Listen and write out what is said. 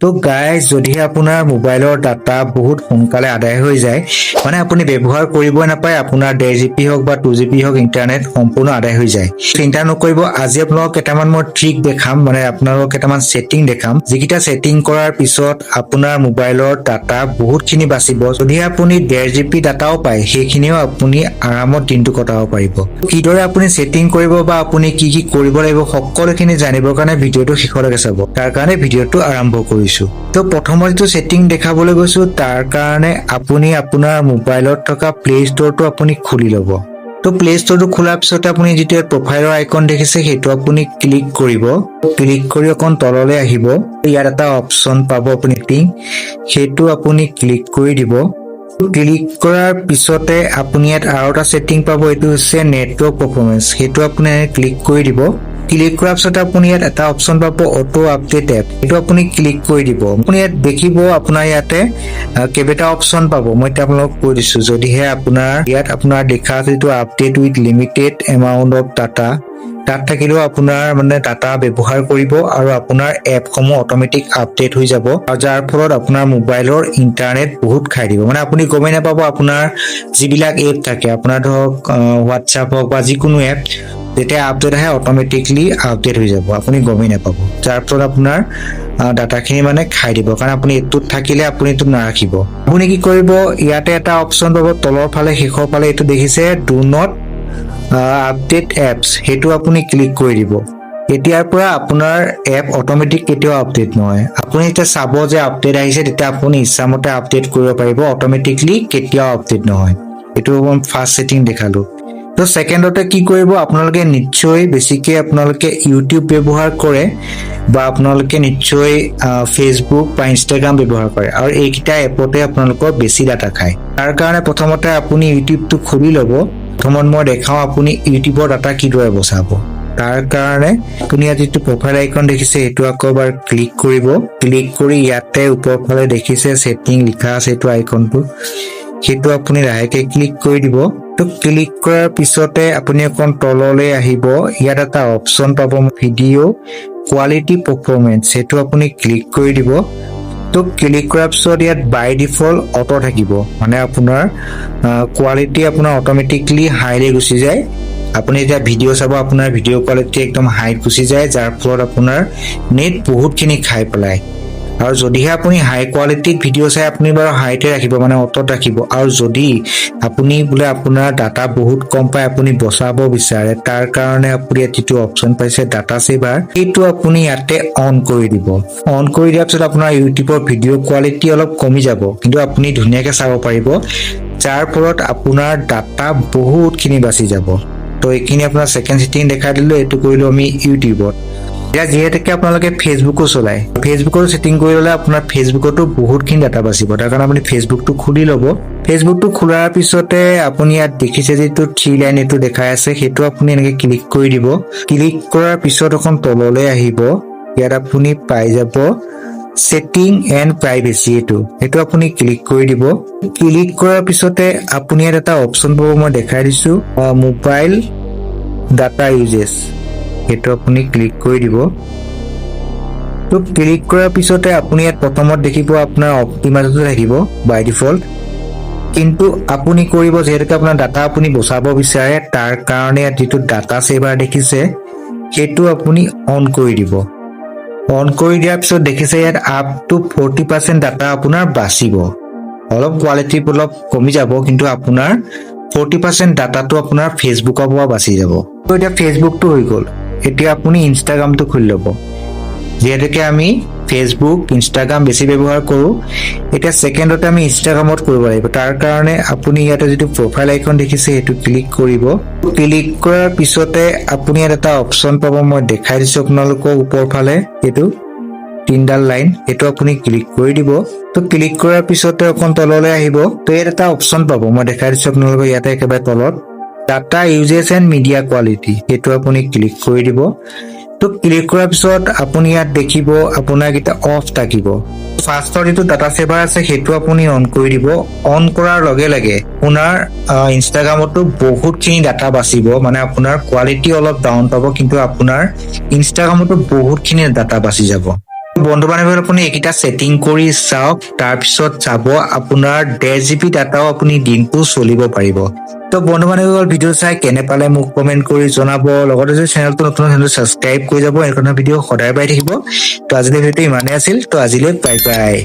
তো গাইজ যদি আপোনাৰ মোবাইলৰ ডাটা বহুত সোনকালে আদায় হৈ যায় মানে আপুনি ব্যৱহাৰ কৰিবই নাপায় আপোনাৰ 1.5 GB হওক বা 2 GB হওক ইন্টাৰনেট সম্পূৰ্ণ আদায় হৈ যায় চিন্তা নকৰিব আজি আপোনালোকক কেইটামান মই ট্ৰিক দেখাম মানে আপোনালোকক কেইটামান সেটিং দেখাম যিকিটা সেটিং কৰাৰ পিছত আপোনাৰ মোবাইলৰ ডাটা বহুতখিনি বাচিব যদি আপুনি 1.5 GB ডাটাও পায় সেইখিনিও আপুনি আৰামত দিনটো কটাব পাৰিব কিদৰে আপুনি সেটিং কৰিব বা আপুনি কি কি কৰিব লাগিব সকলোখিনি জানিবৰ কাৰণে ভিডিঅটো শেষলৈকে চাব তাৰ কাৰণে ভিডিঅটো আৰম্ভ কৰিছো তো প্ৰথমতে সেটিং দেখাবলৈ গৈছো তাৰ কাৰণে আপুনি আপোনাৰ মোবাইলত থকা প্লে ষ্টৰটো আপুনি খুলি ল'ব তো প্লে ষ্টৰটো খোলাৰ পিছত আপুনি যেটো প্ৰফাইলৰ আইকন দেখিছে সেইটো আপুনি ক্লিক কৰিব ক্লিক কৰি অকন তললৈ আহিব ইয়াত এটা অপচন পাব আপুনি সেইটো আপুনি ক্লিক কৰি দিব ক্লিক কৰাৰ পিছতে আপুনি ইয়াত আৰু এটা সেটিং পাব এটো হৈছে নেটৱৰ্ক পাৰফৰম্যান্স সেইটো আপুনি ক্লিক কৰি দিব ক্লিক কৰাৰ পিছত আপুনি ইয়াত এটা অপচন পাব অটো আপডেট এপ এটো আপুনি ক্লিক কৰি দিব আপুনি ইয়াত দেখিব আপোনাৰ ইয়াতে কেবেটা অপচন পাব মই এটা আপোনাক কৈ দিছো যদিহে আপোনাৰ ইয়াত আপোনাৰ দেখা আছে তো update with limited amount of data তাত থাকিলেও আপোনাৰ মানে ডাটা ব্যৱহাৰ কৰিব আৰু আপোনাৰ এপসমূহ অটোমেটিক আপডেট হৈ যাব আৰু যাৰ ফলত আপোনাৰ মোবাইলৰ ইন্টাৰনেট বহুত খাই দিব মানে আপুনি গমেই নাপাব আপোনাৰ যিবিলাক এপ থাকে আপোনাৰ ধৰক WhatsApp হওক বা যিকোনো এপ যেতিয়া আপডেট আহে অটোমেটিকলি আপডেট হৈ যাব আপুনি গমেই নাপাব যাৰ ফলত আপোনাৰ ডাটাখিনি মানে খাই দিব কাৰণ আপুনি এটোত থাকিলে আপুনি এটো নাৰাখিব আপুনি কি কৰিব ইয়াতে এটা অপচন পাব তলৰ ফালে শেষৰ ফালে এটো দেখিছে ডু নট আপডেট এপছ হেতু আপুনি ক্লিক কৰি দিব এতিয়াৰ পৰা আপোনাৰ এপ অটোমেটিক কেতিয়াও আপডেট নহয় আপুনি এটা চাব যে আপডেট আহিছে তেতিয়া আপুনি ইচ্ছামতে আপডেট কৰিব পাৰিব অটোমেটিকলি কেতিয়াও আপডেট নহয় এটো ফাৰ্স্ট সেটিং দেখালো তো সেকেন্ডতে কি কৰিব আপোনালোকে নিশ্চয় বেছিকে আপোনালোকে ইউটিউব ব্যৱহাৰ কৰে বা আপোনালোকে নিশ্চয় ফেসবুক বা ইনষ্টাগ্ৰাম ব্যৱহাৰ কৰে আৰু এইকিটা এপতে আপোনালোকৰ বেছি ডাটা খায় তাৰ কাৰণে প্ৰথমতে আপুনি ইউটিউবটো খুলি ল'ব প্ৰথমত মই দেখাও আপুনি ইউটিউবৰ ডাটা কিদৰে বচাব তাৰ কাৰণে আপুনি যেটো প্ৰফাইল আইকন দেখিছে এটো আকবাৰ ক্লিক কৰিব ক্লিক কৰি ইয়াতে ওপৰ ফালে দেখিছে সেটিং লিখা আছে এটো আইকনটো হেতু আপুনি লাহেকে ক্লিক কৰি দিব তো ক্লিক কৰাৰ পিছতে আপুনি অকন তললৈ আহিব ইয়াত এটা অপচন পাব ভিডিও কোৱালিটি পাৰফৰম্যান্স হেতু আপুনি ক্লিক কৰি দিব তো ক্লিক কৰাৰ পিছত ইয়াত বাই ডিফল্ট অটো থাকিব মানে আপোনাৰ কোৱালিটি আপোনাৰ অটোমেটিকলি হাইলে গুচি যায় আপুনি যেতিয়া ভিডিও চাব আপোনাৰ ভিডিও কোৱালিটি একদম হাই গুচি যায় যাৰ ফলত আপোনাৰ নেট বহুতখিনি খাই পেলায় আৰু যদিহে আপুনি হাই কোৱালিটিৰ ভিডিও চাই আপুনি বাৰু হাইতে ৰাখিব মানে অটোত ৰাখিব আৰু যদি আপুনি বোলে আপোনাৰ ডাটা বহুত কম পায় আপুনি বচাব বিচাৰে তাৰ কাৰণে আপুনি যেটো অপচন পাইছে ডাটা সেভাৰ এইটো আপুনি ইয়াতে অন কৰি দিব অন কৰি দিয়াৰ পিছত আপোনাৰ ইউটিউবৰ ভিডিও কোৱালিটি অলপ কমি যাব কিন্তু আপুনি ধুনীয়াকৈ চাব পাৰিব যাৰ ফলত আপোনাৰ ডাটা বহুতখিনি বাচি যাব তো এইখিনি আপোনাৰ সেকেন্ড সেটিং দেখাই দিলো এটো কৰিলো আমি ইউটিউবত या যেহেতু আপোনালোকে ফেসবুকো চলায় ফেসবুকৰ সেটিং কৰি ললে আপোনাৰ ফেসবুকতো বহুতখিনি ডাটা বাচিব তাৰ কাৰণে আপুনি ফেসবুকটো খুলি ল'ব ফেসবুকটো খোলাৰ পিছতে আপুনি ইয়াত দেখিছে যেটো 3 লাইন এটো দেখাই আছে হেতু আপুনি এনেকৈ ক্লিক কৰি দিব ক্লিক কৰাৰ পিছত এখন তললৈ আহিব ইয়াত আপুনি পাই যাব সেটিং এন্ড প্ৰাইভেচি এটো আপুনি ক্লিক কৰি দিব ক্লিক কৰাৰ পিছতে আপুনি ইয়াত এটা অপচন পাব মই দেখাই দিছো মোবাইল ডাটা ইউজেছ এটো আপুনি ক্লিক কৰি দিব তো ক্লিক কৰাৰ পিছতে আপুনি ইয়াত প্ৰথমত দেখিব আপোনাৰ অপটিমাইজটো থাকিব বাই ডিফল্ট কিন্তু আপুনি কৰিব যেহেতু আপোনাৰ ডাটা আপুনি বচাব বিচাৰে তাৰ কাৰণে যেটো ডাটা সেভাৰ দেখিছে হেতু আপুনি অন কৰি দিব অন কৰি দিয়াৰ পিছত দেখিছে ইয়াত আপ টু 40% ডাটা আপোনাৰ বাচিব অলপ কোৱালিটি অলপ কমি যাব কিন্তু আপোনাৰ 40% ডাটাটো আপোনাৰ ফেসবুকৰ পৰা বাচি যাব তো এটা ফেসবুকটো হৈ গল এতিয়া আপুনি ইনষ্টাগ্ৰামটো খুলি ল'ব যেহেতু আমি ফেসবুক ইনষ্টাগ্ৰাম বেছি ব্যৱহাৰ কৰো এটা সেকেন্ডতে আমি ইনষ্টাগ্ৰামত কৰিব লাগিব তাৰ কাৰণে আপুনি ইয়াতে যেটো প্ৰফাইল আইকন দেখিছে এটো ক্লিক কৰিব ক্লিক কৰাৰ পিছতে আপুনি এটা অপচন পাব মই দেখাই দিছো আপোনালোকক ওপৰ ফালে এটো তিনডাল লাইন এটো আপুনি ক্লিক কৰি দিব তো ক্লিক কৰাৰ পিছতে অকন তললৈ আহিব তো ইয়াত এটা অপচন পাব মই দেখাই দিছো আপোনালোকক ইয়াতে একেবাৰে তলত data uses and media quality এটো আপুনি ক্লিক কৰি দিব তো ক্লিক কৰাৰ পিছত আপুনি ইয়াত দেখিব আপোনাৰ কিটা অফ থাকিব ফাৰ্ষ্টৰ যেটো ডাটা সেভাৰ আছে হেতু আপুনি অন কৰি দিব অন কৰাৰ লগে লগে আপোনাৰ ইনষ্টাগ্ৰামতো বহুতখিনি ডাটা বাচিব মানে আপোনাৰ কোৱালিটি অলপ ডাউন পাব কিন্তু আপোনাৰ ইনষ্টাগ্ৰামতো বহুতখিনি ডাটা বাচি যাব বন্ধু বান্ধৱীসকল আপুনি এইকেইটা ছেটিং কৰি চাওক, তাৰপিছত চাব আপোনাৰ 1.5 GB ডাটাও আপুনি দিনটো চলিব পাৰিব। তো বন্ধু বান্ধৱীসকল ভিডিঅ' চাই কেনে পালে মোক কমেণ্ট কৰি জনাব, লগতে যদি চেনেলটো নতুন চেনেলটো ছাবস্ক্ৰাইব কৰি যাব, এনেকুৱা ভিডিঅ' সদায় পাই থাকিব। তো আজিলৈ ভিডিঅ'টো ইমানেই আছিল, তো আজিলৈ বাই বাই।